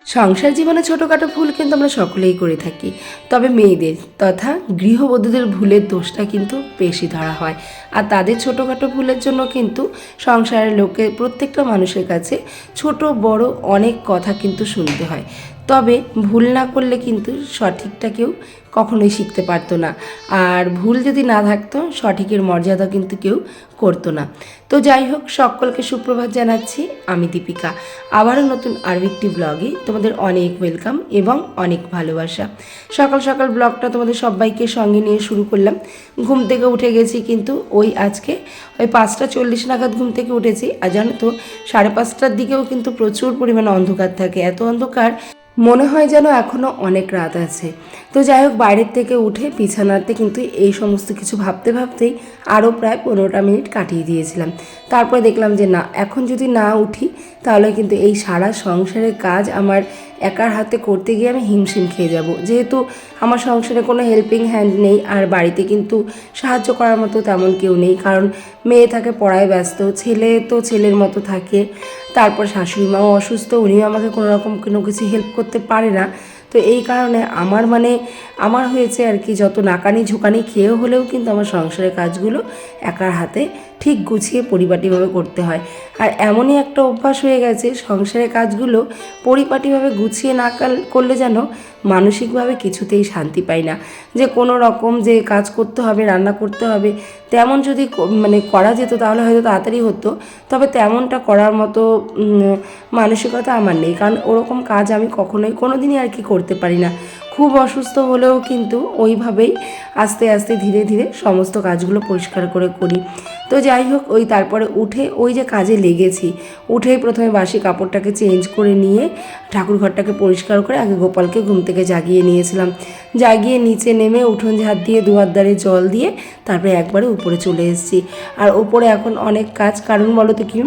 সংসার জীবনে ছোটোখাটো ভুল কিন্তু আমরা সকলেই করে থাকি, তবে মেয়েদের তথা গৃহবধূদের ভুলের দোষটা কিন্তু বেশি ধরা হয়। আর তাদের ছোটোখাটো ভুলের জন্য কিন্তু সংসারের লোকের প্রত্যেকটা মানুষের কাছে ছোট বড় অনেক কথা কিন্তু শুনতে হয়। তবে ভুল না করলে কিন্তু সঠিকটা কেউ কখনোই শিখতে পারতো না, আর ভুল যদি না থাকতো সঠিকের মর্যাদা কিন্তু কেউ করতো না। তো যাই হোক, সকলকে সুপ্রভাত জানাচ্ছি। আমি দীপিকা, আবারও নতুন আরও একটি ব্লগে তোমাদের অনেক ওয়েলকাম এবং অনেক ভালোবাসা। সকাল সকাল ব্লগটা তোমাদের সবাইকে সঙ্গে নিয়ে শুরু করলাম। ঘুম থেকে উঠে গেছি কিন্তু আজকে 5:40 নাগাদ ঘুম থেকে উঠেছি। আর জানো তো, 5:30টার দিকেও কিন্তু প্রচুর পরিমাণে অন্ধকার থাকে, এত অন্ধকার মনে হয় যেন এখনও অনেক রাত আছে। তো যাই হোক, বাইরের থেকে উঠে বিছানাতে কিন্তু এই সমস্ত কিছু ভাবতে ভাবতেই আরও প্রায় 15টা মিনিট কাটিয়ে দিয়েছিলাম। তারপরে দেখলাম যে না, এখন যদি না উঠি তাহলে কিন্তু এই সারা সংসারের কাজ আমার একার হাতে করতে গিয়ে আমি হিমশিম খেয়ে যাব। যেহেতু আমার সংসারে কোনো হেল্পিং হ্যান্ড নেই, আর বাড়িতে কিন্তু সাহায্য করার মতো তেমন কেউ নেই, কারণ মেয়ে থাকে পড়ায় ব্যস্ত, ছেলে তো ছেলের মতো থাকে, তারপর শাশুড়ি মাও অসুস্থ, উনিও আমাকে কোনো রকম কোনো কিছু হেল্প করতে পারে না। তো এই কারণে আমার হয়েছে আর কি, যত নাকানি ঝুঁকানি খেয়েও হলেও কিন্তু আমার সংসারের কাজগুলো একার হাতে ঠিক গুছিয়ে পরিপাটিভাবে করতে হয়। আর এমনই একটা অভ্যাস হয়ে গেছে, সংসারের কাজগুলো পরিপাটিভাবে গুছিয়ে না করলে যেন মানসিকভাবে কিছুতেই শান্তি পাই না। যে কোনো রকম যে কাজ করতে হবে, রান্না করতে হবে, তেমন যদি করা যেত তাহলে হয়তো তাড়াতাড়ি হতো, তবে তেমনটা করার মতো মানসিকতা আমার নেই, কারণ ওরকম কাজ আমি কখনোই কোনো দিনই আর কি করতে পারি না। খুব অসুস্থ হলেও কিন্তু ওইভাবেই আস্তে আস্তে ধীরে ধীরে সমস্ত কাজগুলো পরিষ্কার করে করি। তো যাই হোক, তারপরে উঠে যে কাজে লেগেছি, উঠেই প্রথমে বাসি কাপড়টাকে চেঞ্জ করে নিয়ে ঠাকুরঘরটাকে পরিষ্কার করে আগে গোপালকে ঘুম থেকে জাগিয়ে নিয়েছিলাম। জাগিয়ে নিচে নেমে উঠোন ঝাড় দিয়ে দুয়ার দ্বারে জল দিয়ে তারপরে একবারে উপরে চলে এসেছি। আর ওপরে এখন অনেক কাজ, কারণ বলো তো কি,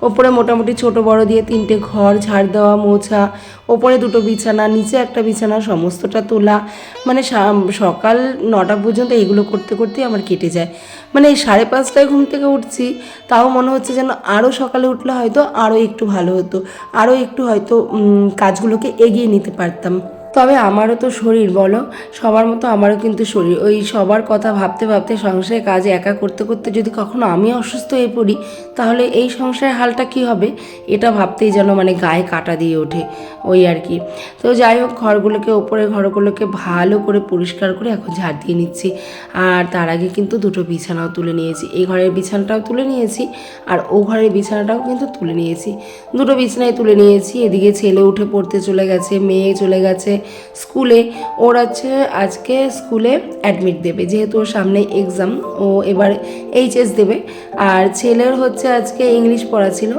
ওপরে মোটামুটি ছোট বড় দিয়ে 3টে ঘর ঝাড় দেওয়া, মোছা, ওপরে 2টো বিছানা, নিচে একটা বিছানা, সমস্তটা তোলা, সকাল 9টা পর্যন্ত এগুলো করতে করতেই আমার কেটে যায়। এই 5:30টায় ঘুম থেকে উঠছি, তাও মনে হচ্ছে যেন আরও সকালে উঠলে হয়তো আরও একটু ভালো হতো, আরও একটু হয়তো কাজগুলোকে এগিয়ে নিতে পারতাম। তবে আমারও তো শরীর, বলো, সবার মতো আমারও কিন্তু শরীর। সবার কথা ভাবতে ভাবতে সংসারের কাজ একা করতে করতে যদি কখনো আমি অসুস্থ হয়ে পড়ি, তাহলে এই সংসারের হালটা কি হবে, এটা ভাবতেই যেন গায়ে কাঁটা দিয়ে ওঠে আর কি। তো যাই হোক, ওপরের ঘরগুলোকে ভালো করে পরিষ্কার করে এখন ঝাড় দিয়ে নিচ্ছি। আর তার আগে কিন্তু 2টো বিছানাও তুলে নিয়েছি, এই ঘরের বিছানাটাও তুলে নিয়েছি, আর ও ঘরের বিছানাটাও কিন্তু তুলে নিয়েছি। 2টো বিছানায় তুলে নিয়েছি। এদিকে ছেলে উঠে পড়তে চলে গেছে, মেয়ে চলে গেছে স্কুলে। ওর আজকে স্কুলে অ্যাডমিট দেবে, যেহেতু ওর সামনে এক্সাম, ও এবার এইচএস দেবে। আর ছেলের আজকে ইংলিশ পড়া ছিল,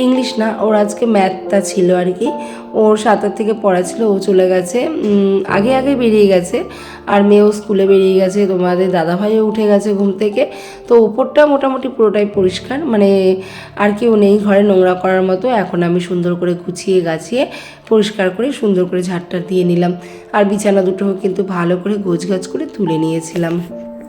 ইংলিশ না, ওর আজকে ম্যাথটা ছিল আর কি। ওর 7টার থেকে পড়া ছিল, ও চলে গেছে, আগে বেরিয়ে গেছে। আর মেয়েও স্কুলে বেরিয়ে গেছে, তোমাদের দাদাভাইও উঠে গেছে ঘুম থেকে। তো ওপরটা মোটামুটি পুরোটাই পরিষ্কার, আর কেউ নেই ঘরে নোংরা করার মতো। এখন আমি সুন্দর করে গুছিয়ে গাছিয়ে পরিষ্কার করে সুন্দর করে ঝাড়টা দিয়ে নিলাম। আর বিছানা দুটোও কিন্তু ভালো করে গোছগাছ করে তুলে নিয়েছিলাম।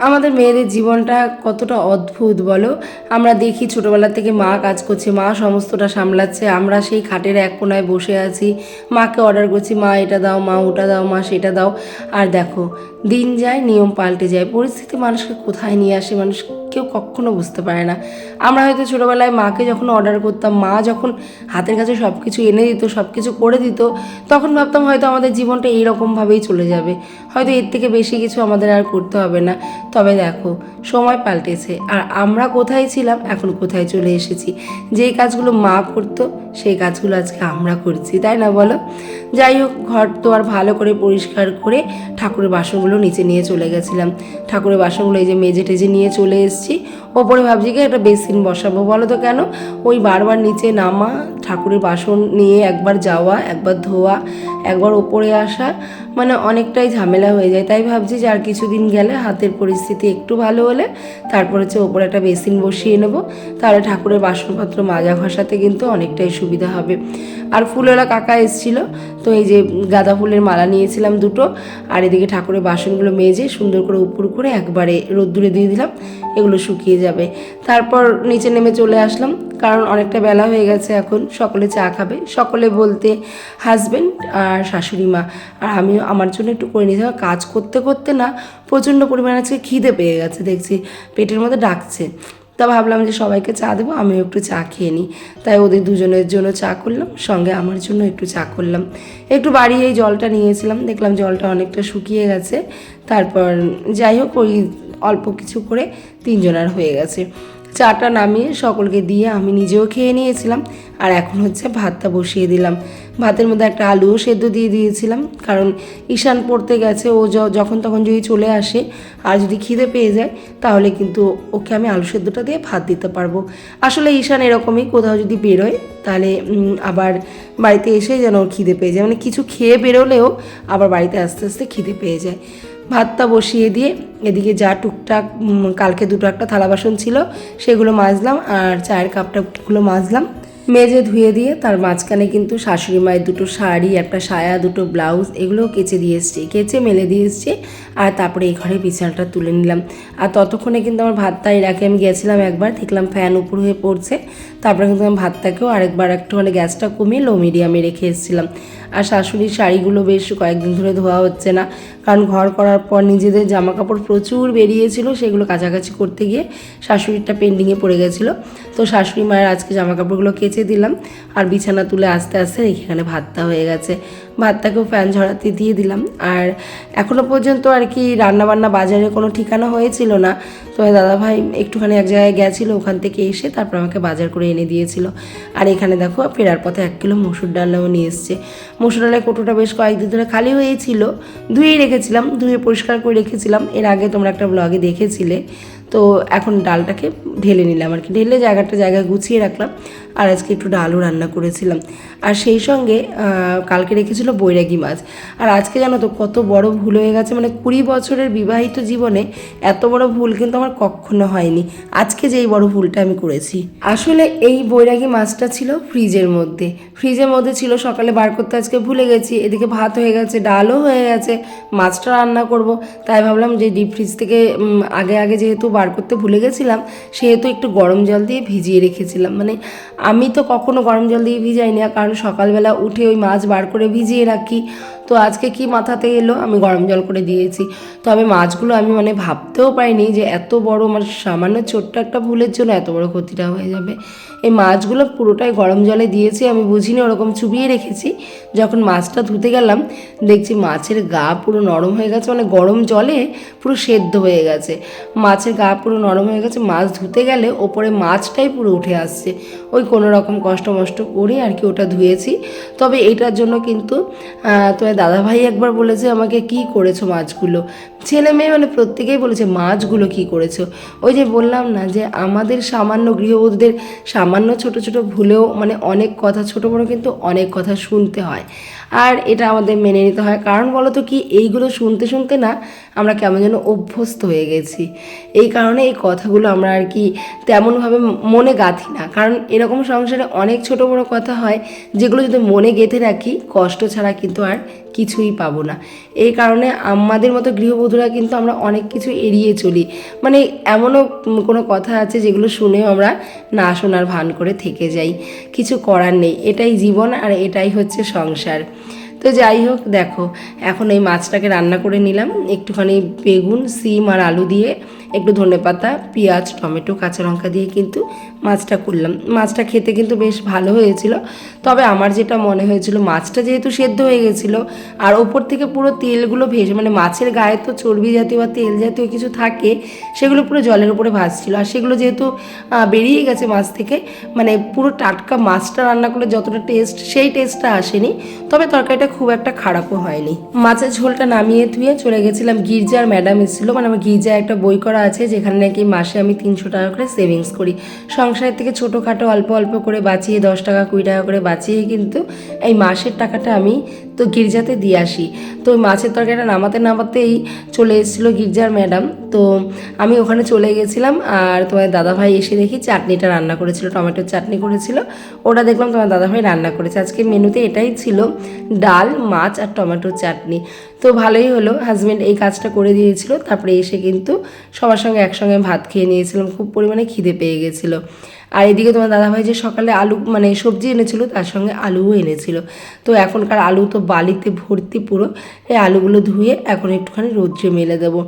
আমাদের মেয়েদের জীবনটা কতটা অদ্ভুত বলো। আমরা দেখি ছোটোবেলা থেকে মা কাজ করছে, মা সমস্তটা সামলাচ্ছে, আমরা সেই খাটের এক কোনায় বসে আছি, মাকে অর্ডার করছি, মা এটা দাও, মা ওটা দাও, মা সেটা দাও। আর দেখো, দিন যায়, নিয়ম পাল্টে যায়, পরিস্থিতি মানুষকে কোথায় নিয়ে আসে মানুষ কেউ কখনো বুঝতে পারে না। আমরা হয়তো ছোটোবেলায় মাকে যখন অর্ডার করতাম, মা যখন হাতের কাছে সব কিছু এনে দিত, সব কিছু করে দিত, তখন ভাবতাম হয়তো আমাদের জীবনটা এইরকমভাবেই চলে যাবে, হয়তো এর থেকে বেশি কিছু আমাদের আর করতে হবে না। তবে দেখো, সময় পাল্টেছে, আর আমরা কোথায় ছিলাম, এখন কোথায় চলে এসেছি। যেই কাজগুলো মা করতো সেই কাজগুলো আজকে আমরা করছি, তাই না বলো। যাই হোক, ঘর তো আর ভালো করে পরিষ্কার করে ঠাকুরের বাসনগুলো নিচে নিয়ে চলে গেছিলাম। ঠাকুরের বাসনগুলো এই যে মেজে টেজে নিয়ে চলে এসেছি। ওপরে ভাবছি কি একটা বেসিন বসাবো, বলো তো কেন, বারবার নিচে নামা, ঠাকুরের বাসন নিয়ে একবার যাওয়া, একবার ধোয়া, একবার ওপরে আসা, অনেকটাই ঝামেলা হয়ে যায়। তাই ভাবছি যে আর কিছুদিন গেলে হাতের পরিস্থিতি একটু ভালো হলে তারপর ওপরে একটা বেসিন বসিয়ে নেব, তাহলে ঠাকুরের বাসনপত্র মাজা ঘষাতে কিন্তু অনেকটাই সুবিধা হবে। আর ফুলওয়ালা কাকা এসেছিল, তো এই যে গাঁদা ফুলের মালা নিয়েছিলাম 2টো, আর এদিকে ঠাকুরের বাসনগুলো মেজে সুন্দর করে উপর করে একবারে রোদ্দুরে দিয়ে দিলাম, এগুলো শুকিয়ে যাবে। তারপর নিচে নেমে চলে আসলাম, কারণ অনেকটা বেলা হয়ে গেছে, এখন সকলে চা খাবে। সকলে বলতে হাজব্যান্ড আর শাশুড়ি মা, আর আমিও আমার জন্য একটু করে নিয়েছি। কাজ করতে করতে না প্রচণ্ড পরিমাণে আজকে খিদে পেয়ে গেছে, দেখছি পেটের মধ্যে ডাকছে। তা ভাবলাম যে সবাইকে চা দেবো, আমিও একটু চা খেয়ে নিই। তাই ওদের দুজনের জন্য চা করলাম, সঙ্গে আমার জন্য একটু চা করলাম। একটু বাড়িয়ে এই জলটা নিয়েছিলাম, দেখলাম জলটা অনেকটা শুকিয়ে গেছে। তারপর যাই হোক, ওই অল্প কিছু করে 3 জনের হয়ে গেছে। চাটা নামিয়ে সকলকে দিয়ে আমি নিজেও খেয়ে নিয়েছিলাম। আর এখন হচ্ছে ভাতটা বসিয়ে দিলাম। ভাতের মধ্যে একটা আলুও সেদ্ধ দিয়ে দিয়েছিলাম, কারণ ঈশান পড়তে গেছে, ও যখন তখন যদি চলে আসে আর যদি খিদে পেয়ে যায় তাহলে কিন্তু ওকে আমি আলু সেদ্ধটা দিয়ে ভাত দিতে পারবো। আসলে ঈশান এরকমই, কোথাও যদি বেরোয় তাহলে আবার বাড়িতে এসে যেন ওর খিদে পেয়ে যায়, মানে কিছু খেয়ে বেরোলেও আবার বাড়িতে আস্তে আস্তে খিদে পেয়ে যায়। ভাতটা বসিয়ে দিয়ে এদিকে যা টুকটাক কালকে দুটো একটা থালা বাসন ছিল সেগুলো মাজলাম, আর চায়ের কাপটাগুলো মাজলাম। মেজে ধুয়ে দিয়ে তার মাঝখানে কিন্তু শাশুড়ি মায়ের দুটো শাড়ি, একটা সায়া, দুটো ব্লাউজ এগুলোও কেচে দিয়ে এসছি, কেচে মেলে দিয়ে এসছি। আর তারপরে এই ঘরে বিছানাটা তুলে নিলাম। আর ততক্ষণে কিন্তু আমার ভাতটা এর আগে আমি গেছিলাম একবার, দেখলাম ফ্যান উপর হয়ে পড়ছে। তারপরে কিন্তু আমি ভাতটাকেও আরেকবার একটুখানি গ্যাসটা কমিয়ে লো মিডিয়ামে রেখে এসেছিলাম। আর শাশুড়ির শাড়িগুলো বেশ কয়েকদিন ধরে ধোয়া হচ্ছে না, কারণ ঘর করার পর নিজেদের জামা কাপড় প্রচুর বেরিয়েছিল, সেগুলো কাছাকাছি করতে গিয়ে শাশুড়িরটা পেন্ডিংয়ে পড়ে গেছিলো। তো শাশুড়ি মায়ের আজকে জামা কাপড়গুলো কেচে দিলাম, আর বিছানা তুলে আস্তে আস্তে এখানে ভাতটা হয়ে গেছে। ভাতটাকেও ফ্যান ঝরাতে দিয়ে দিলাম। আর এখনও পর্যন্ত আর কি রান্নাবান্না বাজারে কোনো ঠিকানা হয়েছিল না, তো দাদাভাই একটুখানি এক জায়গায় গেছিলো, ওখান থেকে এসে তারপর আমাকে বাজার করে এনে দিয়েছিল। আর এখানে দেখো ফেরার পথে 1 কিলো মসুর ডালও নিয়ে এসছে। মসুর ডালের কৌটোটা বেশ কয়েকদিন ধরে খালি হয়েছিল, ধুয়েই রেখেছিলাম, ধুয়ে পরিষ্কার করে রেখেছিলাম, এর আগে তোমরা একটা ব্লগে দেখেছিলে। তো এখন ডালটাকে ঢেলে নিলাম আর কি, ঢেলে জায়গায় গুছিয়ে রাখলাম। আর আজকে একটু ডালও রান্না করেছিলাম। আর সেই সঙ্গে কালকে রেখেছিল বৈরাগী মাছ। আর আজকে জানো তো কত বড় ভুল হয়ে গেছে, মানে 20 বছরের বিবাহিত জীবনে এত বড় ভুল কিন্তু আমার কখনো হয়নি, আজকে যেই বড় ভুলটা আমি করেছি। আসলে এই বৈরাগী মাছটা ছিল ফ্রিজের মধ্যে ছিল, সকালে বার করতে আজকে ভুলে গেছি। এদিকে ভাত হয়ে গেছে, ডালও হয়ে গেছে, মাছটা রান্না করব, তাই ভাবলাম যে ডিপ ফ্রিজ থেকে আগে যেহেতু বার করতে ভুলে গেছিলাম, সেহেতু একটু গরম জল দিয়ে ভিজিয়ে রেখেছিলাম। মানে আমি তো কখনো গরম জল দিয়ে ভিজাই না, কারণ সকালবেলা উঠে ওই মাছ বার করে ভিজিয়ে রাখি। তো আজকে কি মাথাতে এলো, আমি গরম জল করে দিয়েছি। তবে মাছগুলো আমি মানে ভাবতেও পারিনি যে এত বড়, মানে সামান্য ছোট্ট একটা ভুলের জন্য এত বড় ক্ষতিটা হয়ে যাবে। এই মাছগুলো পুরোটাই গরম জলে দিয়েছি, আমি বুঝিনি, ওরকম চুবিয়ে রেখেছি। যখন মাছটা ধুতে গেলাম দেখছি মাছের গা পুরো নরম হয়ে গেছে, মানে গরম জলে পুরো সেদ্ধ হয়ে গেছে, মাছের গা পুরো নরম হয়ে গেছে। মাছ ধুতে গেলে ওপরে মাছটাই পুরো উঠে আসছে। ওই কোনো রকম কষ্ট করে আর কি ওটা ধুয়েছি। তবে এটার জন্য কিন্তু তোমার দাদাভাই একবার বলেছে আমাকে, কি করেছো মাছগুলো, ছেলে মেয়ে মানে প্রত্যেকেই বলেছে মাছগুলো কি করেছো। ওই যে বললাম না যে আমাদের সামান্য গৃহবধূদের সামান্য ছোট ছোট ভুলেও মানে অনেক কথা, ছোট বড় কিন্তু অনেক কথা শুনতে হয়। আর এটা আমাদের মেনে নিতে হয়, কারণ বলো তো কি, এইগুলো শুনতে শুনতে না আমরা কেমন যেন অভ্যস্ত হয়ে গেছি। এই কারণে এই কথাগুলো আমরা আর কি তেমনভাবে মনে গাঁথি না, কারণ এরকম সংসারে অনেক ছোট বড় কথা হয় যেগুলো যদি মনে গেঁথে রাখি, কষ্ট ছাড়া কিন্তু আর কিছুই পাবো না। এই কারণে আমাদের মতো গৃহবধূরা কিন্তু আমরা অনেক কিছু এড়িয়ে চলি। মানে এমনও কোনো কথা আছে যেগুলো শুনেও আমরা না শোনার ভান করে থেকে যাই, কিছু করার নেই, এটাই জীবন আর এটাই হচ্ছে সংসার। তো যাই হোক, দেখো এখন এই মাছটাকে রান্না করে নিলাম, একটুখানি বেগুন, সিম আর আলু দিয়ে, একটু ধনেপাতা, পেঁয়াজ, টমেটো, কাঁচা লঙ্কা দিয়ে কিন্তু মাছটা করলাম। মাছটা খেতে কিন্তু বেশ ভালো হয়েছিল। তবে আমার যেটা মনে হয়েছিল, মাছটা যেহেতু সেদ্ধ হয়ে গেছিলো আর ওপর থেকে পুরো তেলগুলো ভেসে, মানে মাছের গায়ে তো চর্বি জাতীয় বা তেল জাতীয় কিছু থাকে, সেগুলো পুরো জলের উপরে ভাসছিল। আর সেগুলো যেহেতু বেরিয়ে গেছে মাছ থেকে, মানে পুরো টাটকা মাছটা রান্না করলে যতটা টেস্ট, সেই টেস্টটা আসেনি। তবে তরকারিটা খুব একটা খারাপও হয়নি। মাছের ঝোলটা নামিয়ে ধুয়ে চলে গেছিলাম গির্জার, ম্যাডাম এসেছিলো, মানে আমার গির্জায় একটা বই করা আছে যেখানে নাকি মাসে আমি 300 টাকা করে সেভিংস করি। সংসারের থেকে ছোটোখাটো অল্প অল্প করে বাঁচিয়ে 10 টাকা 20 টাকা করে বাঁচিয়ে কিন্তু এই মাসের টাকাটা আমি তো গির্জাতে দিয়ে আসি। তো ওই মাছের তরকারিটা নামাতেই চলে এসেছিলো গির্জার ম্যাডাম, তো আমি ওখানে চলে গেছিলাম। আর তোমার দাদাভাই এসে দেখি চাটনিটা রান্না করেছিল, টমেটোর চাটনি করেছিল, ওটা দেখলাম তোমার দাদাভাই রান্না করেছে। আজকে মেনুতে এটাই ছিল, ডাল, মাছ আর টমেটোর চাটনি। তো ভালোই হলো, হাজব্যান্ড এই কাজটা করে দিয়েছিল। তারপরে এসে কিন্তু সবাই আমার সঙ্গে একসঙ্গে ভাত খেয়ে নিয়েছিলাম, খুব পরিমাণে খিদে পেয়ে গেছিলো। আর এদিকে তোমার দাদাভাই যে সকালে আলু মানে সবজি এনেছিল তার সঙ্গে আলুও এনেছিল। তো এখনকার আলু তো বালিতে ভর্তি পুরো, এই আলুগুলো ধুয়ে এখন একটুখানি রোদ্রে মেলে দেবো।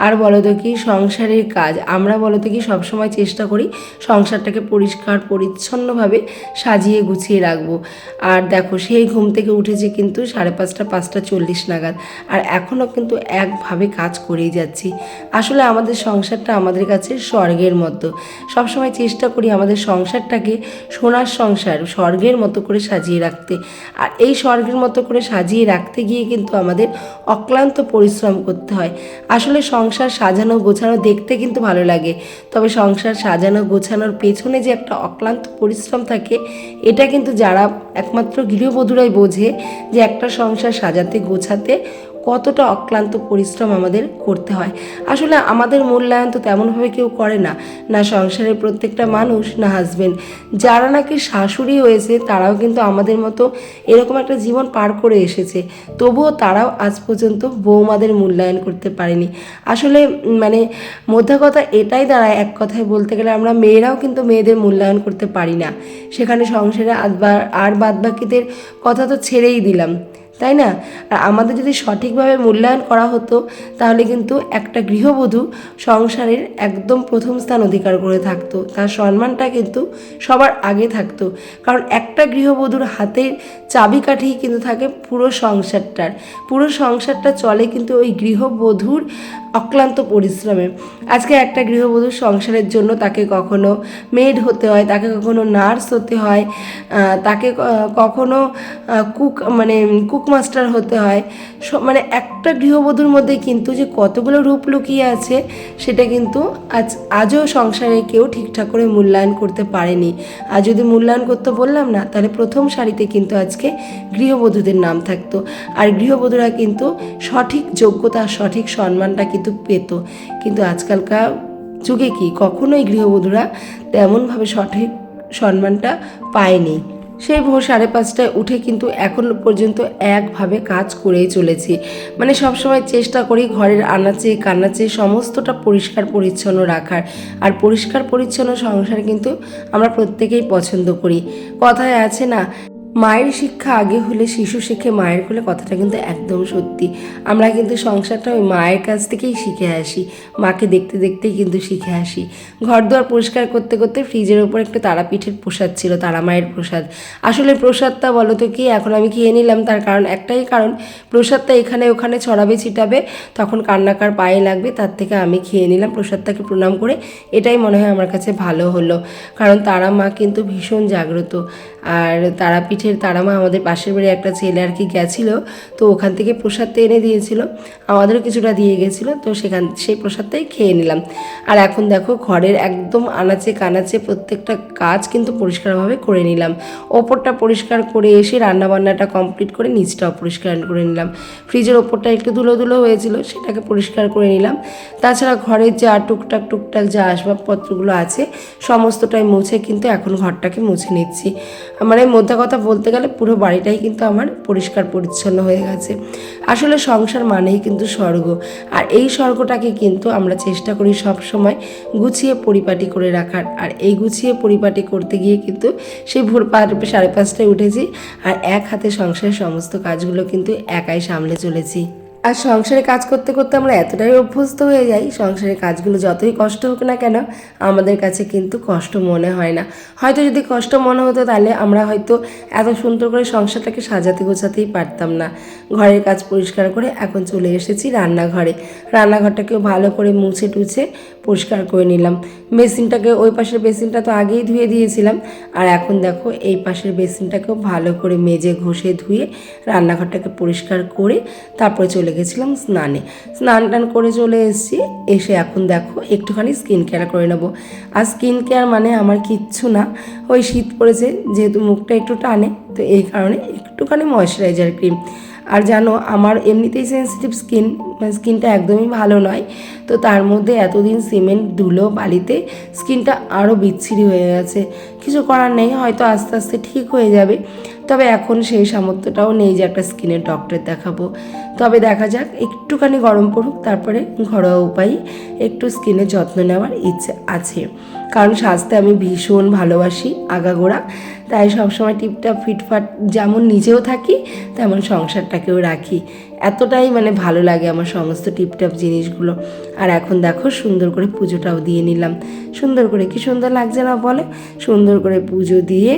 আর বলো তো কি সংসারের কাজ, আমরা বলো তো কি সবসময় চেষ্টা করি সংসারটাকে পরিষ্কার পরিচ্ছন্নভাবে সাজিয়ে গুছিয়ে রাখবো। আর দেখো সেই ঘুম থেকে উঠেছে কিন্তু 5:30 5:40 নাগাদ, আর এখনও কিন্তু একভাবে কাজ করেই যাচ্ছি। আসলে আমাদের সংসারটা আমাদের কাছে স্বর্গের মতো। সবসময় চেষ্টা করি আমাদের সংসারটাকে সোনার সংসার, স্বর্গের মতো করে সাজিয়ে রাখতে। আর এই স্বর্গের মতো করে সাজিয়ে রাখতে গিয়ে কিন্তু আমাদের অক্লান্ত পরিশ্রম করতে হয়। আসলে সংসার সাজানো গোছানো দেখতে কিন্তু ভালো লাগে, তবে সংসার সাজানো গোছানোর পেছনে যে একটা অক্লান্ত পরিশ্রম থাকে, এটা কিন্তু যারা একমাত্র গৃহবধূরাই বোঝে যে একটা সংসার সাজাতে গোছাতে কতটা অক্লান্ত পরিশ্রম আমাদের করতে হয়। আসলে আমাদের মূল্যায়ন তো তেমনভাবে কেউ করে না, না সংসারের প্রত্যেকটা মানুষ, না হাজবেন্ড। যারা নাকি শাশুড়ি হয়েছে তারাও কিন্তু আমাদের মতো এরকম একটা জীবন পার করে এসেছে, তবুও তারাও আজ পর্যন্ত বৌমাদের মূল্যায়ন করতে পারেনি। আসলে মানে মোদ্দা কথা এটাই দাঁড়ায়, এক কথায় বলতে গেলে আমরা মেয়েরাও কিন্তু মেয়েদের মূল্যায়ন করতে পারি না। সেখানে সংসারে আর বাদবাকিদের কথা তো ছেড়েই দিলাম, তাই না? আর আমাদের যদি সঠিকভাবে মূল্যায়ন করা হতো তাহলে কিন্তু একটা গৃহবধূ সংসারের একদম প্রথম স্থান অধিকার করে থাকতো, তার সম্মানটা কিন্তু সবার আগে থাকতো। কারণ একটা গৃহবধূর হাতের চাবিকাঠি কিন্তু থাকে পুরো সংসারটা চলে কিন্তু ওই গৃহবধূর অক্লান্ত পরিশ্রমে। আজকে একটা গৃহবধূর সংসারের জন্য তাকে কখনো মেড হতে হয়, তাকে কখনো নার্স হতে হয়, তাকে কখনো কুক মাস্টার হতে হয়। মানে একটা গৃহবধূর মধ্যে কিন্তু যে কতগুলো রূপ লুকিয়ে আছে সেটা কিন্তু আজও সংসারে কেউ ঠিকঠাক করে মূল্যায়ন করতে পারেনি। আর যদি মূল্যায়ন করতে বললাম না, তাহলে প্রথম সারিতে কিন্তু আজকে গৃহবধূদের নাম থাকতো। আর গৃহবধূরা কিন্তু সঠিক যোগ্যতা, সঠিক সম্মানটা কিন্তু পেত। কিন্তু আজকালকার যুগে কি কখনোই গৃহবধূরা তেমনভাবে সঠিক সম্মানটা পায়নি। সেই ভোর 5:30টায় উঠে কিন্তু এখনও পর্যন্ত একভাবে কাজ করেই চলেছি। মানে সবসময় চেষ্টা করি ঘরের আনাচে কানাচে সমস্তটা পরিষ্কার পরিচ্ছন্ন রাখার। আর পরিষ্কার পরিচ্ছন্ন সংসার কিন্তু আমরা প্রত্যেকেই পছন্দ করি। কথায় আছে না, মায়ের শিক্ষা আগে হলে শিশু শিখে মায়ের কোলে, কথাটা কিন্তু একদম সত্যি। আমরা কিন্তু সংসারটা ওই মায়ের কাছ থেকেই শিখে আসি, মাকে দেখতে দেখতেই কিন্তু শিখে আসি। ঘর দুয়ার পরিষ্কার করতে করতে ফ্রিজের ওপর একটা তারাপীঠের প্রসাদ ছিল, তারা মায়ের প্রসাদ। আসলে প্রসাদটা বলো তো কি এখন আমি খেয়ে নিলাম, তার কারণ একটাই কারণ, প্রসাদটা এখানে ওখানে ছড়াবে ছিটাবে, তখন কান্নাকার পায়ে লাগবে, তার থেকে আমি খেয়ে নিলাম প্রসাদটাকে প্রণাম করে। এটাই মনে হয় আমার কাছে ভালো হলো, কারণ তারা মা কিন্তু ভীষণ জাগ্রত। আর তারাপীঠের তারা মা আমাদের পাশের বাড়ি একটা ছেলে আর কি গেছিলো, তো ওখান থেকে প্রসাদটা এনে দিয়েছিল, আমাদেরও কিছুটা দিয়ে গেছিলো, তো সেই প্রসাদটাই খেয়ে নিলাম। আর এখন দেখো ঘরের একদম আনাচে কানাচে প্রত্যেকটা কাজ কিন্তু পরিষ্কারভাবে করে নিলাম। ওপরটা পরিষ্কার করে এসে রান্নাবান্নাটা কমপ্লিট করে নিচটাও পরিষ্কার করে নিলাম। ফ্রিজের ওপরটা একটু ধুলো ধুলো হয়েছিল, সেটাকে পরিষ্কার করে নিলাম। তাছাড়া ঘরের যা টুকটাক যা আসবাবপত্রগুলো আছে সমস্তটাই মুছে কিন্তু এখন ঘরটাকে মুছে নিচ্ছি। মানে মোদ্দা কথা বলতে গেলে পুরো বাড়িটাই কিন্তু আমার পরিষ্কার পরিচ্ছন্ন হয়ে গেছে। আসলে সংসার মানেই কিন্তু স্বর্গ, আর এই স্বর্গটাকে কিন্তু আমরা চেষ্টা করি সব সময় গুছিয়ে পরিপাটি করে রাখার। আর এই গুছিয়ে পরিপাটি করতে গিয়ে কিন্তু সেই ভোর 5:30টায় উঠেছি, আর এক হাতে সংসারের সমস্ত কাজগুলো কিন্তু একাই সামলে চলেছি। আর সংসারে কাজ করতে করতে আমরা এতটাই অভ্যস্ত হয়ে যাই, সংসারের কাজগুলো যতই কষ্ট হোক না কেন আমাদের কাছে কিন্তু কষ্ট মনে হয় না। হয়তো যদি কষ্ট মনে হতো তাহলে আমরা হয়তো এত সুন্দর করে সংসারটাকে সাজাতে গোছাতেই পারতাম না। ঘরের কাজ পরিষ্কার করে এখন চলে এসেছি রান্নাঘরটাকেও ভালো করে মুছে টুছে পরিষ্কার করে নিলাম। বেসিনটাকে, ওই পাশের বেসিনটা তো আগেই ধুয়ে দিয়েছিলাম, আর এখন দেখো এই পাশের বেসিনটাকেও ভালো করে মেজে ঘষে ধুয়ে রান্নাঘরটাকে পরিষ্কার করে তারপরে চলে গেছিলাম স্নান টান করে চলে এসেছি। এসে এখন দেখো একটুখানি স্কিন কেয়ার করে নেবো। আর স্কিন কেয়ার মানে আমার কিচ্ছু না, ওই শীত পড়েছে যেহেতু মুখটা একটু টানে, তো এই কারণে একটুখানি ময়শ্চারাইজার ক্রিম। আর জানো আমার এমনিতেই সেন্সিটিভ স্কিনটা একদমই ভালো নয়, তো তার মধ্যে এতদিন সিমেন্ট ধুলো বালিতে স্কিনটা আরও বিচ্ছিরি হয়ে গেছে। কিছু করার নেই, হয়তো আস্তে আস্তে ঠিক হয়ে যাবে। তবে এখন সেই সামর্থ্যটাও নেই যে একটা স্কিনের ডক্টর দেখাবো। তবে দেখা যাক, একটুখানি গরম পড়ুক, তারপরে ঘরোয়া উপায়ে একটু স্কিনের যত্ন নেওয়ার ইচ্ছে আছে। কারণ সাজতে আমি ভীষণ ভালোবাসি আগাগোড়া, তাই সবসময় টিপটাপ ফিটফাট যেমন নিজেও থাকি তেমন সংসারটাকেও রাখি। এতটাই মানে ভালো লাগে আমার সমস্ত টিপটাপ জিনিসগুলো। আর এখন দেখো সুন্দর করে পুজোটাও দিয়ে নিলাম। সুন্দর করে, কি সুন্দর লাগছে না বলে? সুন্দর করে পুজো দিয়ে,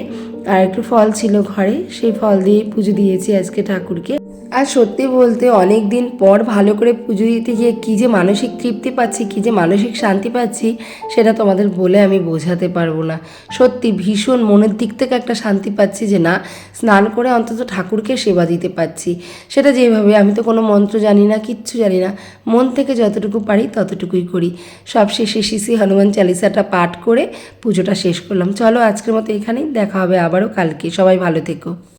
আর একটু ফল ছিল ঘরে, সেই ফল দিয়ে পুজো দিয়েছি আজকে ঠাকুরকে। আর সত্যি বলতে অনেক দিন পর ভালো করে পুজো দিতে গিয়ে কী যে মানসিক তৃপ্তি পাচ্ছি, কী যে মানসিক শান্তি পাচ্ছি, সেটা তোমাদের বলে আমি বোঝাতে পারবো না। সত্যি ভীষণ মনের দিক থেকে একটা শান্তি পাচ্ছি যে না, স্নান করে অন্তত ঠাকুরকে সেবা দিতে পারছি। সেটা যেভাবে, আমি তো কোনো মন্ত্র জানি না, কিচ্ছু জানি না, মন থেকে যতটুকু পারি ততটুকুই করি। সব শেষে শ্রী হনুমান চালিসাটা পাঠ করে পুজোটা শেষ করলাম। চলো আজকের মতো এখানেই, দেখা হবে আবারও কালকে। সবাই ভালো থেকো।